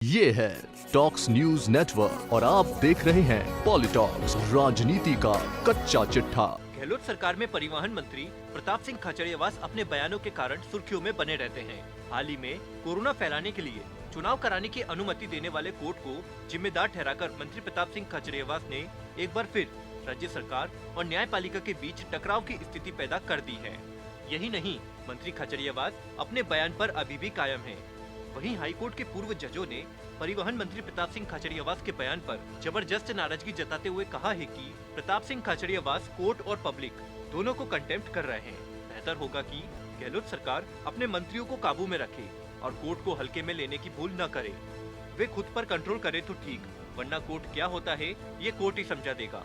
ये है talks news network और आप देख रहे हैं पॉलिटॉक्स, राजनीति का कच्चा चिट्ठा। गहलोत सरकार में परिवहन मंत्री प्रताप सिंह खाचरियावास अपने बयानों के कारण सुर्खियों में बने रहते हैं। हाल ही में कोरोना फैलाने के लिए चुनाव कराने की अनुमति देने वाले कोर्ट को जिम्मेदार ठहराकर मंत्री प्रताप सिंह खाचरियावास ने एक बार फिर राज्य सरकार और न्यायपालिका के बीच टकराव की स्थिति पैदा कर दी है। यही नहीं, मंत्री खाचरियावास अपने बयान पर अभी भी कायम हैं। वहीं हाईकोर्ट के पूर्व जजों ने परिवहन मंत्री प्रताप सिंह खाचरियावास के बयान पर जबरदस्त नाराजगी जताते हुए कहा है कि प्रताप सिंह खाचरियावास कोर्ट और पब्लिक दोनों को कंटेम्प्ट कर रहे हैं। बेहतर होगा कि गहलोत सरकार अपने मंत्रियों को काबू में रखे और कोर्ट को हल्के में लेने की भूल न करे। वे खुद पर कंट्रोल करे तो ठीक, वरना कोर्ट क्या होता है ये कोर्ट ही समझा देगा।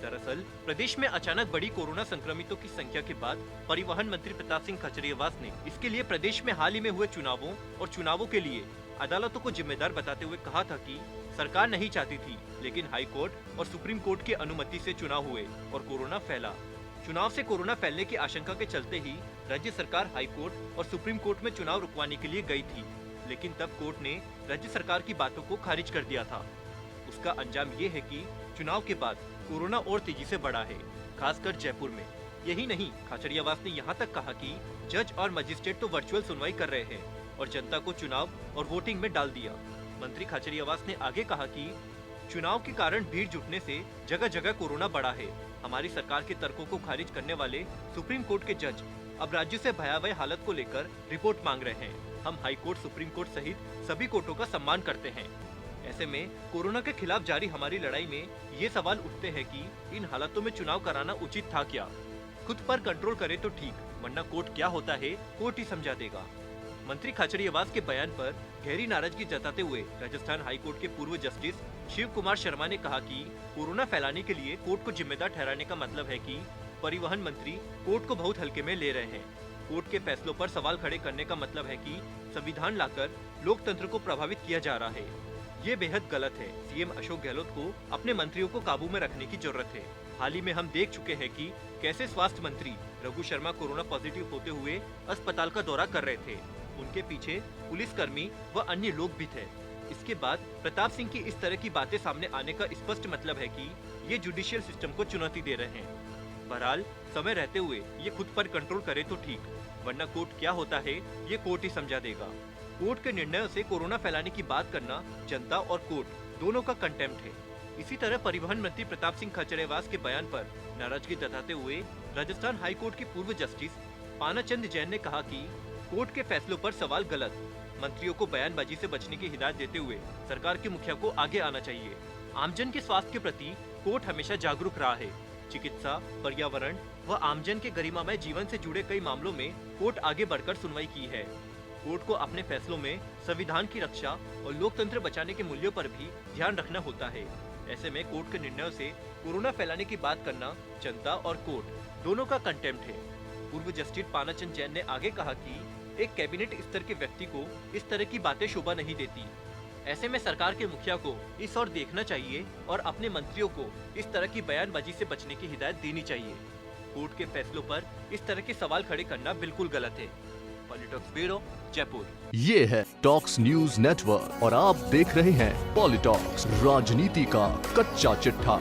दरअसल प्रदेश में अचानक बढ़ी कोरोना संक्रमितों की संख्या के बाद परिवहन मंत्री प्रताप सिंह खाचरियावास ने इसके लिए प्रदेश में हाल ही में हुए चुनावों और चुनावों के लिए अदालतों को जिम्मेदार बताते हुए कहा था कि सरकार नहीं चाहती थी, लेकिन हाई कोर्ट और सुप्रीम कोर्ट की अनुमति से चुनाव हुए और कोरोना फैला। चुनाव से कोरोना फैलने की आशंका के चलते ही राज्य सरकार हाई कोर्ट और सुप्रीम कोर्ट में चुनाव रुकवाने के लिए गई थी, लेकिन तब कोर्ट ने राज्य सरकार की बातों को खारिज कर दिया था। उसका अंजाम ये है कि चुनाव के बाद कोरोना और तेजी से बढ़ा है, खासकर जयपुर में। यही नहीं, खाचरियावास ने यहाँ तक कहा कि जज और मजिस्ट्रेट तो वर्चुअल सुनवाई कर रहे हैं और जनता को चुनाव और वोटिंग में डाल दिया। मंत्री खाचरियावास ने आगे कहा कि चुनाव के कारण भीड़ जुटने से जगह जगह कोरोना बढ़ा है। हमारी सरकार के तर्कों को खारिज करने वाले सुप्रीम कोर्ट के जज अब राज्य से भयावह हालत को लेकर रिपोर्ट मांग रहे हैं। हम हाई कोर्ट, सुप्रीम कोर्ट सहित सभी कोर्टों का सम्मान करते हैं। ऐसे में कोरोना के खिलाफ जारी हमारी लड़ाई में ये सवाल उठते हैं कि इन हालातों में चुनाव कराना उचित था क्या? खुद पर कंट्रोल करे तो ठीक, वरना कोर्ट क्या होता है कोर्ट ही समझा देगा। मंत्री खाचरियावास के बयान पर गहरी नाराजगी जताते हुए राजस्थान हाई कोर्ट के पूर्व जस्टिस शिव कुमार शर्मा ने कहा कि कोरोना फैलाने के लिए कोर्ट को जिम्मेदार ठहराने का मतलब है कि परिवहन मंत्री कोर्ट को बहुत हल्के में ले रहे हैं। कोर्ट के फैसलों पर सवाल खड़े करने का मतलब है कि संविधान लाकर लोकतंत्र को प्रभावित किया जा रहा है। ये बेहद गलत है। सीएम अशोक गहलोत को अपने मंत्रियों को काबू में रखने की जरूरत है। हाल ही में हम देख चुके हैं कि कैसे स्वास्थ्य मंत्री रघु शर्मा कोरोना पॉजिटिव होते हुए अस्पताल का दौरा कर रहे थे। उनके पीछे पुलिसकर्मी व अन्य लोग भी थे। इसके बाद प्रताप सिंह की इस तरह की बातें सामने आने का स्पष्ट मतलब है कि ये जुडिशियल सिस्टम को चुनौती दे रहे हैं। बहरहाल समय रहते हुए ये खुद पर कंट्रोल करे तो ठीक, वरना कोर्ट क्या होता है ये कोर्ट ही समझा देगा। कोर्ट के निर्णयों से कोरोना फैलाने की बात करना जनता और कोर्ट दोनों का कंटेम्प्ट है। इसी तरह परिवहन मंत्री प्रताप सिंह खाचरियावास के बयान पर नाराजगी जताते हुए राजस्थान हाई कोर्ट के पूर्व जस्टिस पानाचंद जैन ने कहा कि कोर्ट के फैसलों पर सवाल गलत। मंत्रियों को बयानबाजी से बचने की हिदायत देते हुए सरकार के मुखिया को आगे आना चाहिए। आमजन के स्वास्थ्य के प्रति कोर्ट हमेशा जागरूक रहा है। चिकित्सा, पर्यावरण व आमजन के गरिमामय जीवन से जुड़े कई मामलों में कोर्ट आगे बढ़कर सुनवाई की है। कोर्ट को अपने फैसलों में संविधान की रक्षा और लोकतंत्र बचाने के मूल्यों पर भी ध्यान रखना होता है। ऐसे में कोर्ट के निर्णयों से कोरोना फैलाने की बात करना जनता और कोर्ट दोनों का कंटेम्प्ट है। पूर्व जस्टिस पानाचंद जैन ने आगे कहा कि एक कैबिनेट स्तर के व्यक्ति को इस तरह की बातें शोभा नहीं देती। ऐसे में सरकार के मुखिया को इस ओर देखना चाहिए और अपने मंत्रियों को इस तरह की बयानबाजी से बचने की हिदायत देनी चाहिए। कोर्ट के फैसलों पर इस तरह के सवाल खड़े करना बिल्कुल गलत है। पॉलिटॉक्स ब्यूरो, जयपुर। ये है टॉक्स न्यूज नेटवर्क और आप देख रहे हैं पॉलिटॉक्स, राजनीति का कच्चा चिट्ठा।